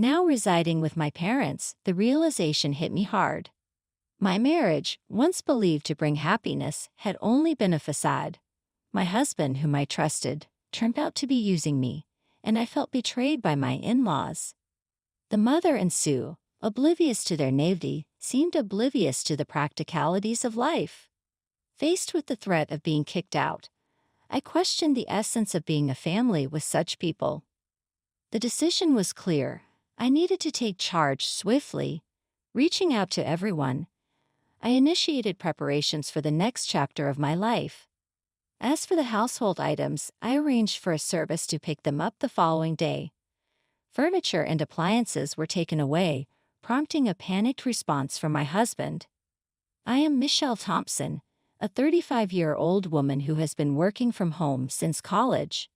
Now residing with my parents, the realization hit me hard. My marriage, once believed to bring happiness, had only been a facade. My husband, whom I trusted, turned out to be using me, and I felt betrayed by my in-laws. The mother and Sue, oblivious to their naivety, seemed oblivious to the practicalities of life. Faced with the threat of being kicked out, I questioned the essence of being a family with such people. The decision was clear. I needed to take charge swiftly. Reaching out to everyone, I initiated preparations for the next chapter of my life. As for the household items, I arranged for a service to pick them up the following day. Furniture and appliances were taken away, prompting a panicked response from my husband. I am Michelle Thompson, a 35-year-old woman who has been working from home since college.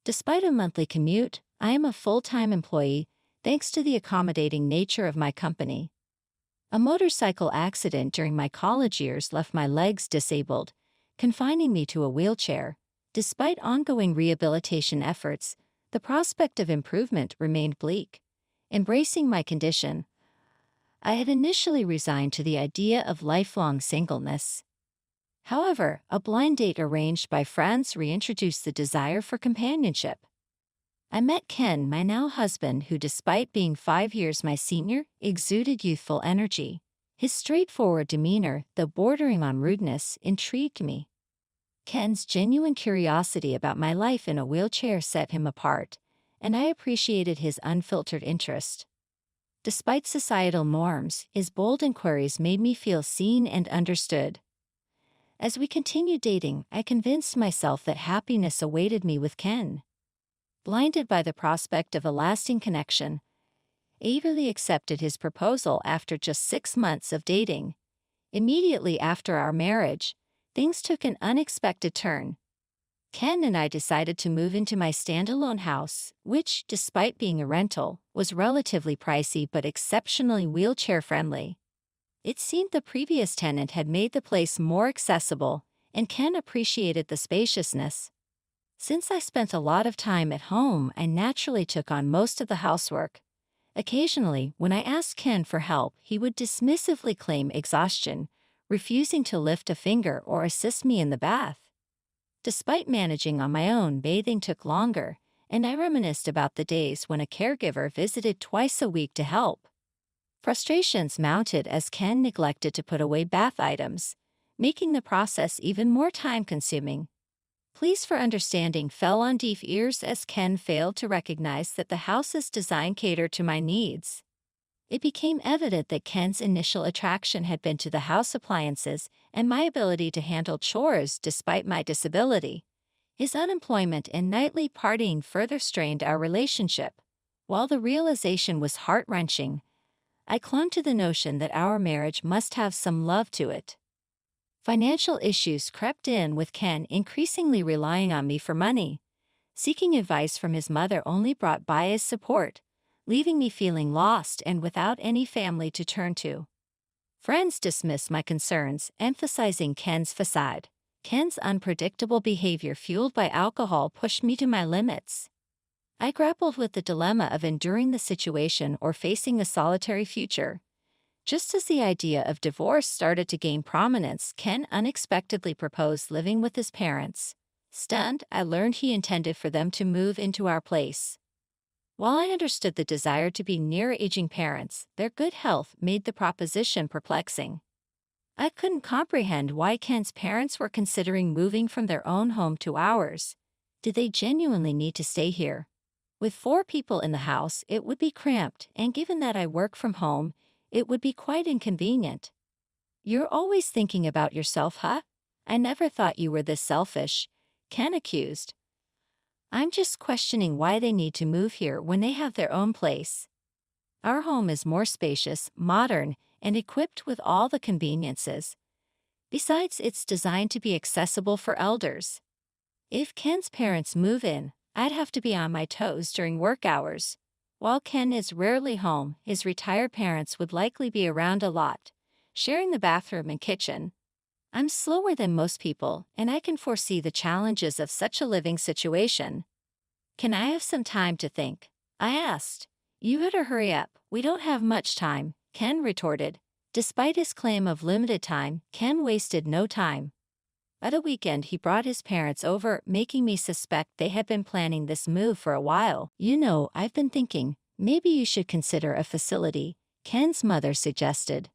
Despite a monthly commute, I am a full-time employee thanks to the accommodating nature of my company. A motorcycle accident during my college years left my legs disabled, confining me to a wheelchair. Despite ongoing rehabilitation efforts, the prospect of improvement remained bleak. Embracing my condition, I had initially resigned to the idea of lifelong singleness. However, a blind date arranged by friends reintroduced the desire for companionship. I met Ken, my now husband, who, despite being 5 years my senior, exuded youthful energy. His straightforward demeanor, though bordering on rudeness, intrigued me. Ken's genuine curiosity about my life in a wheelchair set him apart, and I appreciated his unfiltered interest. Despite societal norms, his bold inquiries made me feel seen and understood. As we continued dating, I convinced myself that happiness awaited me with Ken. Blinded by the prospect of a lasting connection, I eagerly accepted his proposal after just 6 months of dating. Immediately after our marriage, things took an unexpected turn. Ken and I decided to move into my standalone house, which, despite being a rental, was relatively pricey but exceptionally wheelchair-friendly. It seemed the previous tenant had made the place more accessible, and Ken appreciated the spaciousness. Since I spent a lot of time at home, I naturally took on most of the housework. Occasionally, when I asked Ken for help, he would dismissively claim exhaustion, refusing to lift a finger or assist me in the bath. Despite managing on my own, bathing took longer, and I reminisced about the days when a caregiver visited twice a week to help. Frustrations mounted as Ken neglected to put away bath items, making the process even more time-consuming. Pleas for understanding fell on deaf ears as Ken failed to recognize that the house's design catered to my needs. It became evident that Ken's initial attraction had been to the house appliances and my ability to handle chores despite my disability. His unemployment and nightly partying further strained our relationship. While the realization was heart-wrenching, I clung to the notion that our marriage must have some love to it. Financial issues crept in, with Ken increasingly relying on me for money. Seeking advice from his mother only brought biased support, leaving me feeling lost and without any family to turn to. Friends dismissed my concerns, emphasizing Ken's facade. Ken's unpredictable behavior, fueled by alcohol, pushed me to my limits. I grappled with the dilemma of enduring the situation or facing a solitary future. Just as the idea of divorce started to gain prominence, Ken unexpectedly proposed living with his parents. Stunned, I learned he intended for them to move into our place. While I understood the desire to be near aging parents, their good health made the proposition perplexing. I couldn't comprehend why Ken's parents were considering moving from their own home to ours. Did they genuinely need to stay here? With 4 people in the house, it would be cramped, and given that I work from home, it would be quite inconvenient. "You're always thinking about yourself, huh? I never thought you were this selfish," Ken accused. "I'm just questioning why they need to move here when they have their own place. Our home is more spacious, modern, and equipped with all the conveniences. Besides, it's designed to be accessible for elders. If Ken's parents move in, I'd have to be on my toes during work hours. While Ken is rarely home, his retired parents would likely be around a lot, sharing the bathroom and kitchen. I'm slower than most people, and I can foresee the challenges of such a living situation. Can I have some time to think?" I asked, You better hurry up, we don't have much time, Ken retorted. Despite his claim of limited time, Ken wasted no time. At a weekend, he brought his parents over, making me suspect they had been planning this move for a while. You know, I've been thinking, maybe you should consider a facility, Ken's mother suggested.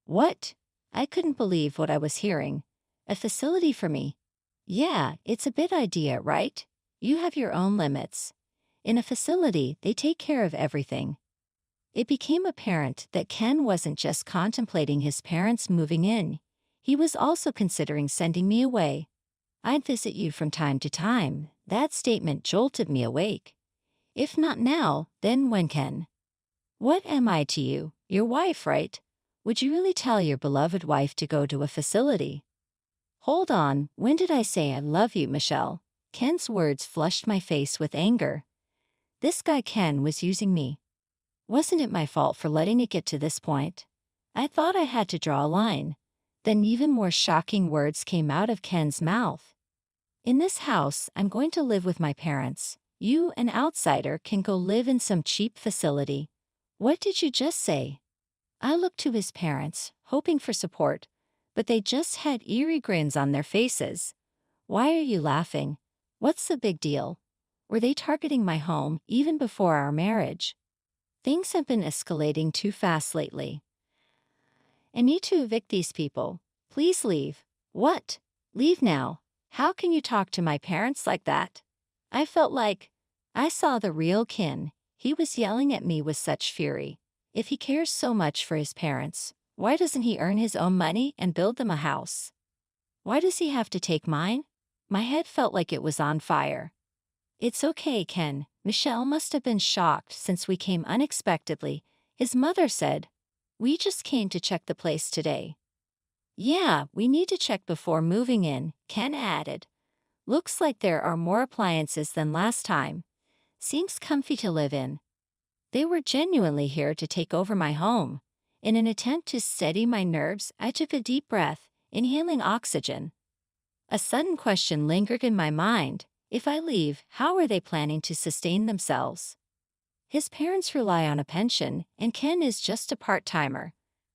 What? I couldn't believe what I was hearing. A facility for me? Yeah, it's a big idea, right? You have your own limits. In a facility, they take care of everything. It became apparent that Ken wasn't just contemplating his parents moving in. He was also considering sending me away. I'd visit you from time to time. That statement jolted me awake. If not now, then when, Ken? What am I to you? Your wife, right? Would you really tell your beloved wife to go to a facility? Hold on, when did I say I love you, Michelle? Ken's words flushed my face with anger. This guy Ken was using me. Wasn't it my fault for letting it get to this point? I thought I had to draw a line. Then even more shocking words came out of Ken's mouth. In this house, I'm going to live with my parents. You, an outsider, can go live in some cheap facility. What did you just say? I looked to his parents, hoping for support, but they just had eerie grins on their faces. Why are you laughing? What's the big deal? Were they targeting my home even before our marriage? Things have been escalating too fast lately. I need to evict these people. Please leave. What? Leave now? How can you talk to my parents like that? I felt like I saw the real Ken. He was yelling at me with such fury. If he cares so much for his parents, why doesn't he earn his own money and build them a house? Why does he have to take mine? My head felt like it was on fire. It's okay, Ken. Michelle must have been shocked since we came unexpectedly. His mother said, we just came to check the place today. Yeah, we need to check before moving in, Ken added. Looks like there are more appliances than last time. Seems comfy to live in. They were genuinely here to take over my home. In an attempt to steady my nerves, I took a deep breath, inhaling oxygen. A sudden question lingered in my mind. If I leave, how are they planning to sustain themselves? His parents rely on a pension, and Ken is just a part-timer.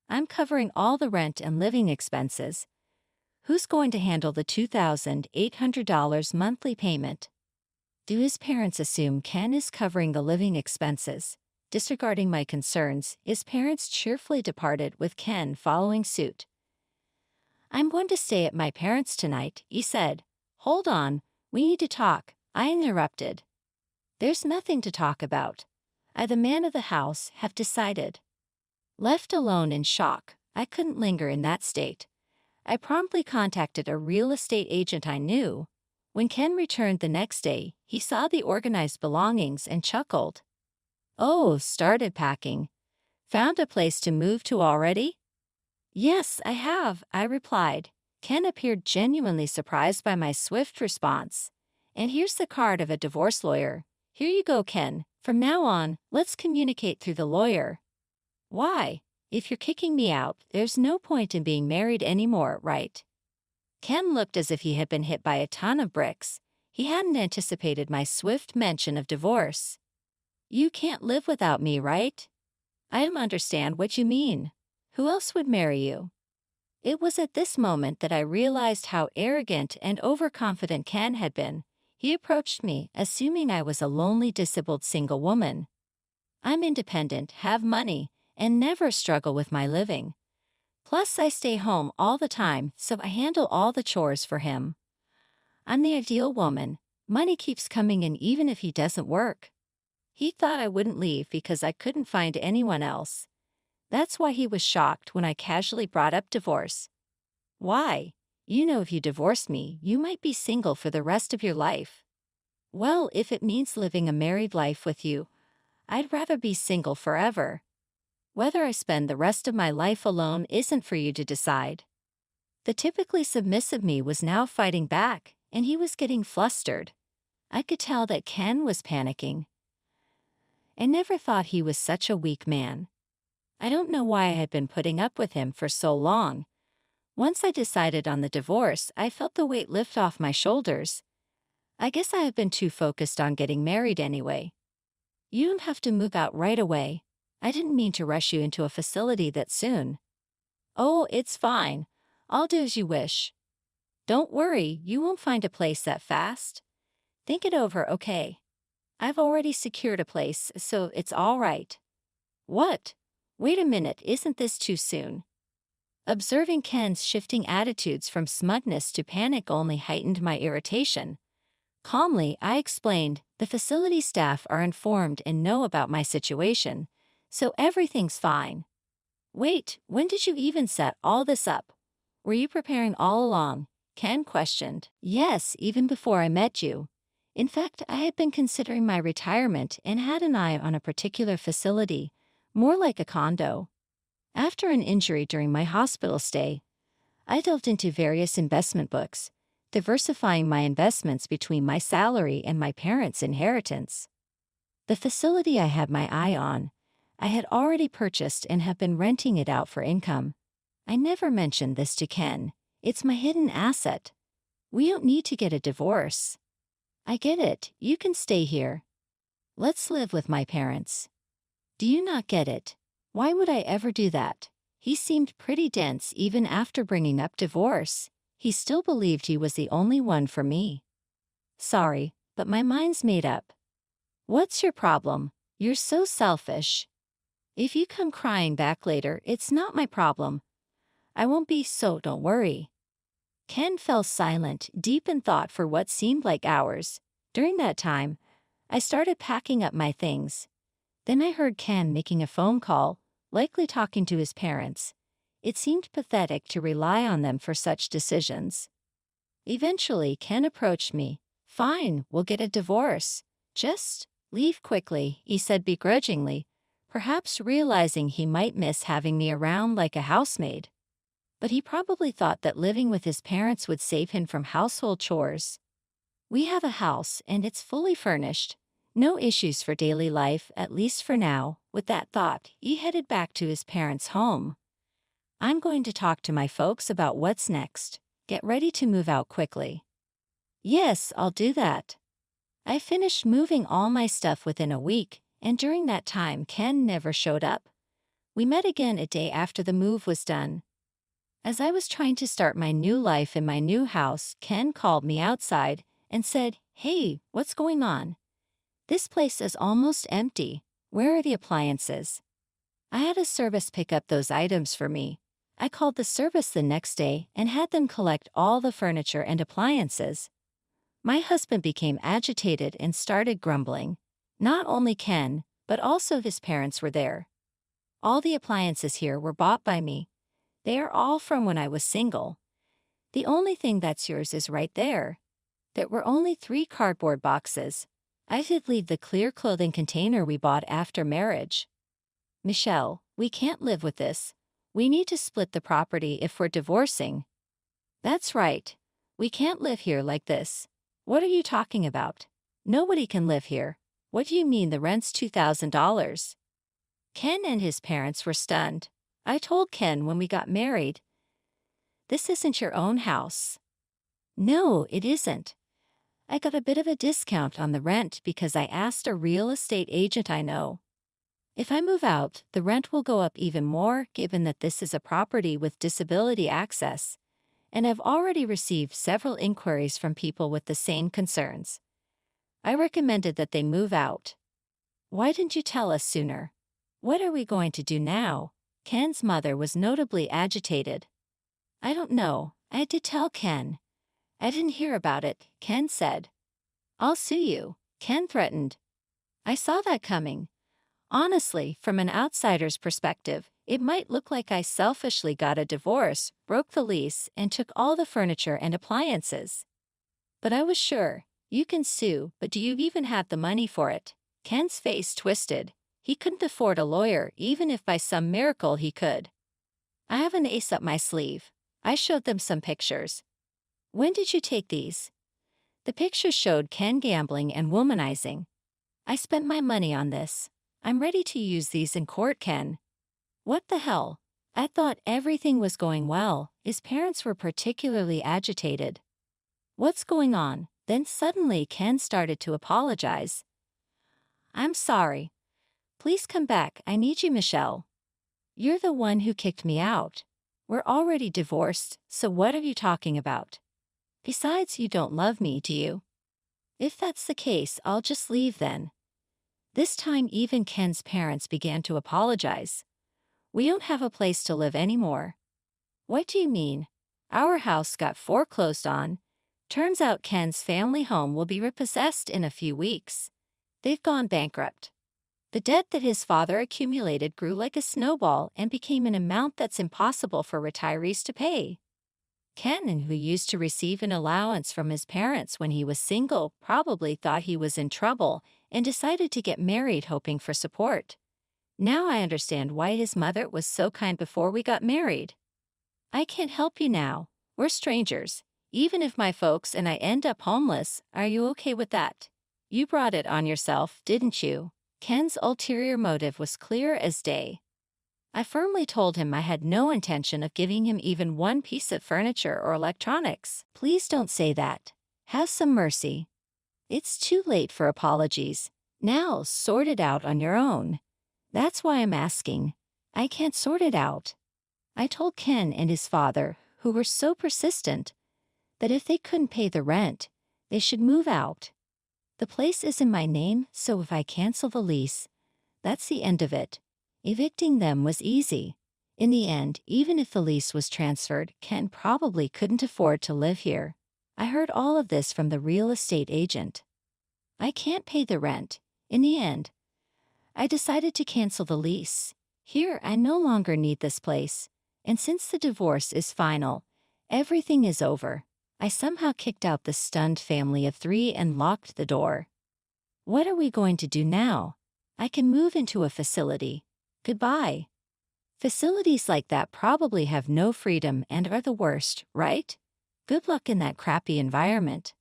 I'm covering all the rent and living expenses. Who's going to handle the $2,800 monthly payment? Do his parents assume Ken is covering the living expenses? Disregarding my concerns, his parents cheerfully departed with Ken following suit. I'm going to stay at my parents' tonight, he said. Hold on. We need to talk, I interrupted. There's nothing to talk about. I, the man of the house, have decided. Left alone in shock, I couldn't linger in that state. I promptly contacted a real estate agent I knew. When Ken returned the next day, he saw the organized belongings and chuckled. Oh, started packing. Found a place to move to already? Yes, I have, I replied. Ken appeared genuinely surprised by my swift response. And here's the card of a divorce lawyer. Here you go, Ken. From now on, let's communicate through the lawyer. Why? If you're kicking me out, there's no point in being married anymore, right? Ken looked as if he had been hit by a ton of bricks. He hadn't anticipated my swift mention of divorce. You can't live without me, right? I don't understand what you mean. Who else would marry you? It was at this moment that I realized how arrogant and overconfident Ken had been. He approached me, assuming I was a lonely, disabled single woman. I'm independent, have money, and never struggle with my living. Plus, I stay home all the time, so I handle all the chores for him. I'm the ideal woman. Money keeps coming in even if he doesn't work. He thought I wouldn't leave because I couldn't find anyone else. That's why he was shocked when I casually brought up divorce. Why? You know, if you divorced me, you might be single for the rest of your life. Well, if it means living a married life with you, I'd rather be single forever. Whether I spend the rest of my life alone isn't for you to decide. The typically submissive me was now fighting back, and he was getting flustered. I could tell that Ken was panicking. I never thought he was such a weak man. I don't know why I had been putting up with him for so long. Once I decided on the divorce, I felt the weight lift off my shoulders. I guess I have been too focused on getting married anyway. You don't have to move out right away. I didn't mean to rush you into a facility that soon. Oh, it's fine. I'll do as you wish. Don't worry, you won't find a place that fast. Think it over, okay? I've already secured a place, so it's all right. What? Wait a minute, isn't this too soon? Observing Ken's shifting attitudes from smugness to panic only heightened my irritation. Calmly, I explained, the facility staff are informed and know about my situation, so everything's fine. Wait, when did you even set all this up? Were you preparing all along? Ken questioned. Yes, even before I met you. In fact, I had been considering my retirement and had an eye on a particular facility, more like a condo. After an injury during my hospital stay, I delved into various investment books, diversifying my investments between my salary and my parents' inheritance. The facility I had my eye on, I had already purchased and have been renting it out for income. I never mentioned this to Ken. It's my hidden asset. We don't need to get a divorce. I get it, you can stay here. Let's live with my parents. Do you not get it? Why would I ever do that? He seemed pretty dense even after bringing up divorce. He still believed he was the only one for me. Sorry, but my mind's made up. What's your problem? You're so selfish. If you come crying back later, it's not my problem. I won't be, so don't worry. Ken fell silent, deep in thought for what seemed like hours. During that time, I started packing up my things. Then I heard Ken making a phone call, likely talking to his parents. It seemed pathetic to rely on them for such decisions. Eventually, Ken approached me. Fine, we'll get a divorce. Just leave quickly, he said begrudgingly, perhaps realizing he might miss having me around like a housemaid. But he probably thought that living with his parents would save him from household chores. We have a house and it's fully furnished. No issues for daily life, at least for now. With that thought, he headed back to his parents' home. I'm going to talk to my folks about what's next. Get ready to move out quickly. Yes, I'll do that. I finished moving all my stuff within a week, and during that time Ken never showed up. We met again a day after the move was done. As I was trying to start my new life in my new house, Ken called me outside and said, "Hey, what's going on? This place is almost empty. Where are the appliances?" I had a service pick up those items for me. I called the service the next day and had them collect all the furniture and appliances. My husband became agitated and started grumbling. Not only Ken, but also his parents were there. All the appliances here were bought by me. They are all from when I was single. The only thing that's yours is right there. There were only 3 cardboard boxes. I did leave the clear clothing container we bought after marriage. Michelle, we can't live with this. We need to split the property if we're divorcing. That's right. We can't live here like this. What are you talking about? Nobody can live here. What do you mean the rent's $2,000? Ken and his parents were stunned. I told Ken when we got married, this isn't your own house. No, it isn't. I got a bit of a discount on the rent because I asked a real estate agent I know. If I move out, the rent will go up even more given that this is a property with disability access, and I've already received several inquiries from people with the same concerns. I recommended that they move out. Why didn't you tell us sooner? What are we going to do now? Ken's mother was notably agitated. I don't know. I did tell Ken. I didn't hear about it, Ken said. I'll sue you, Ken threatened. I saw that coming. Honestly, from an outsider's perspective, it might look like I selfishly got a divorce, broke the lease, and took all the furniture and appliances. But I was sure, you can sue, but do you even have the money for it? Ken's face twisted. He couldn't afford a lawyer even if by some miracle he could. I have an ace up my sleeve. I showed them some pictures. When did you take these? The pictures showed Ken gambling and womanizing. I spent my money on this. I'm ready to use these in court, Ken. What the hell? I thought everything was going well. His parents were particularly agitated. What's going on? Then suddenly Ken started to apologize. I'm sorry. Please come back, I need you, Michelle. You're the one who kicked me out. We're already divorced, so what are you talking about? Besides, you don't love me, do you? If that's the case, I'll just leave then. This time even Ken's parents began to apologize. We don't have a place to live anymore. What do you mean? Our house got foreclosed on. Turns out Ken's family home will be repossessed in a few weeks. They've gone bankrupt. The debt that his father accumulated grew like a snowball and became an amount that's impossible for retirees to pay. Ken, who used to receive an allowance from his parents when he was single, probably thought he was in trouble and decided to get married hoping for support. Now I understand why his mother was so kind before we got married. I can't help you now. We're strangers. Even if my folks and I end up homeless, are you okay with that? You brought it on yourself, didn't you? Ken's ulterior motive was clear as day. I firmly told him I had no intention of giving him even one piece of furniture or electronics. Please don't say that. Have some mercy. It's too late for apologies. Now sort it out on your own. That's why I'm asking. I can't sort it out. I told Ken and his father, who were so persistent, that if they couldn't pay the rent, they should move out. The place is in my name, so if I cancel the lease, that's the end of it. Evicting them was easy. In the end, even if the lease was transferred, Ken probably couldn't afford to live here. I heard all of this from the real estate agent. I can't pay the rent. In the end, I decided to cancel the lease. Here, I no longer need this place. And since the divorce is final, everything is over. I somehow kicked out the stunned family of 3 and locked the door. What are we going to do now? I can move into a facility. Goodbye. Facilities like that probably have no freedom and are the worst, right? Good luck in that crappy environment.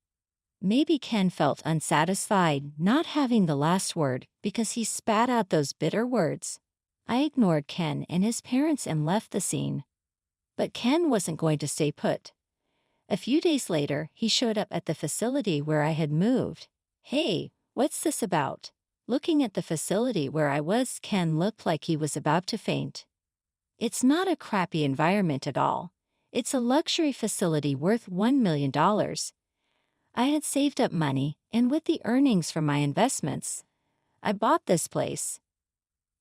Maybe Ken felt unsatisfied not having the last word because he spat out those bitter words. I ignored Ken and his parents and left the scene. But Ken wasn't going to stay put. A few days later, he showed up at the facility where I had moved. Hey, what's this about? Looking at the facility where I was, Ken looked like he was about to faint. It's not a crappy environment at all. It's a luxury facility worth $1 million. I had saved up money, and with the earnings from my investments, I bought this place.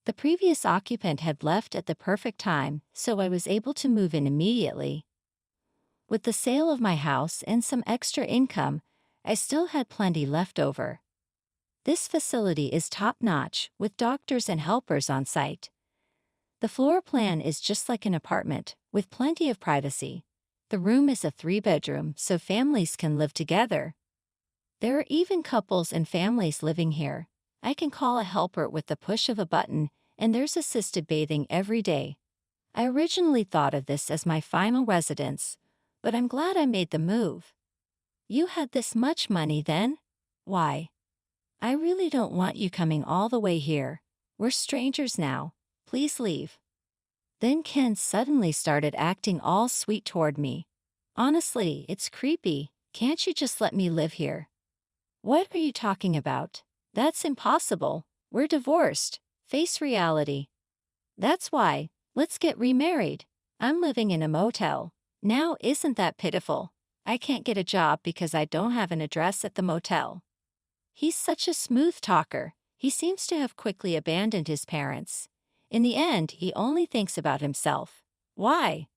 The previous occupant had left at the perfect time, so I was able to move in immediately. With the sale of my house and some extra income, I still had plenty left over. This facility is top-notch, with doctors and helpers on site. The floor plan is just like an apartment, with plenty of privacy. The room is a 3-bedroom, so families can live together. There are even couples and families living here. I can call a helper with the push of a button, and there's assisted bathing every day. I originally thought of this as my final residence, but I'm glad I made the move. You had this much money then? Why? I really don't want you coming all the way here. We're strangers now. Please leave. Then Ken suddenly started acting all sweet toward me. Honestly, it's creepy. Can't you just let me live here? What are you talking about? That's impossible. We're divorced. Face reality. That's why. Let's get remarried. I'm living in a motel. Now, isn't that pitiful? I can't get a job because I don't have an address at the motel. He's such a smooth talker. He seems to have quickly abandoned his parents. In the end, he only thinks about himself. Why?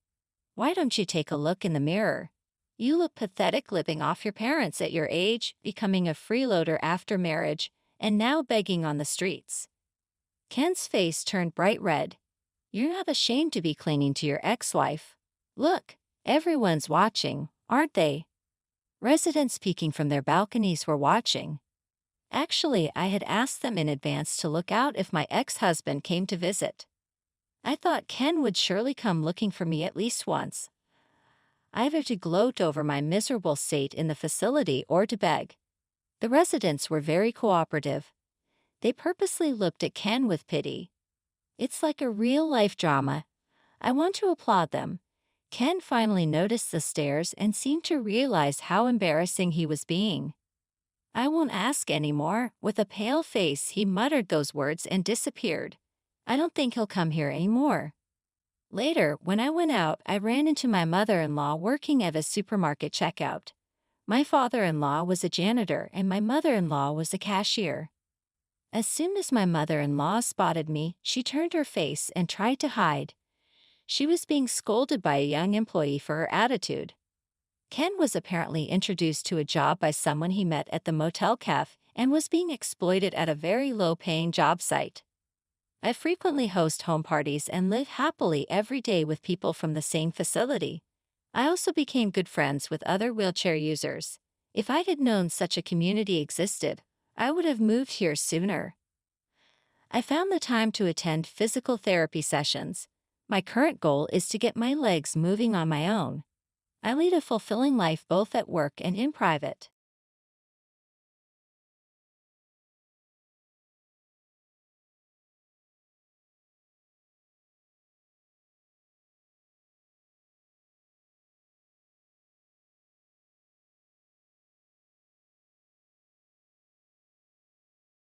Why don't you take a look in the mirror? You look pathetic living off your parents at your age, becoming a freeloader after marriage, and now begging on the streets. Ken's face turned bright red. You're not ashamed to be clinging to your ex-wife. Look, everyone's watching, aren't they? Residents peeking from their balconies were watching. Actually, I had asked them in advance to look out if my ex-husband came to visit. I thought Ken would surely come looking for me at least once, either to gloat over my miserable state in the facility or to beg. The residents were very cooperative. They purposely looked at Ken with pity. It's like a real-life drama. I want to applaud them. Ken finally noticed the stares and seemed to realize how embarrassing he was being. I won't ask anymore. With a pale face, he muttered those words and disappeared. I don't think he'll come here anymore. Later, when I went out, I ran into my mother-in-law working at a supermarket checkout. My father-in-law was a janitor and my mother-in-law was a cashier. As soon as my mother-in-law spotted me, she turned her face and tried to hide. She was being scolded by a young employee for her attitude. Ken was apparently introduced to a job by someone he met at the motel cafe and was being exploited at a very low-paying job site. I frequently host home parties and live happily every day with people from the same facility. I also became good friends with other wheelchair users. If I had known such a community existed, I would have moved here sooner. I found the time to attend physical therapy sessions. My current goal is to get my legs moving on my own. I lead a fulfilling life both at work and in private.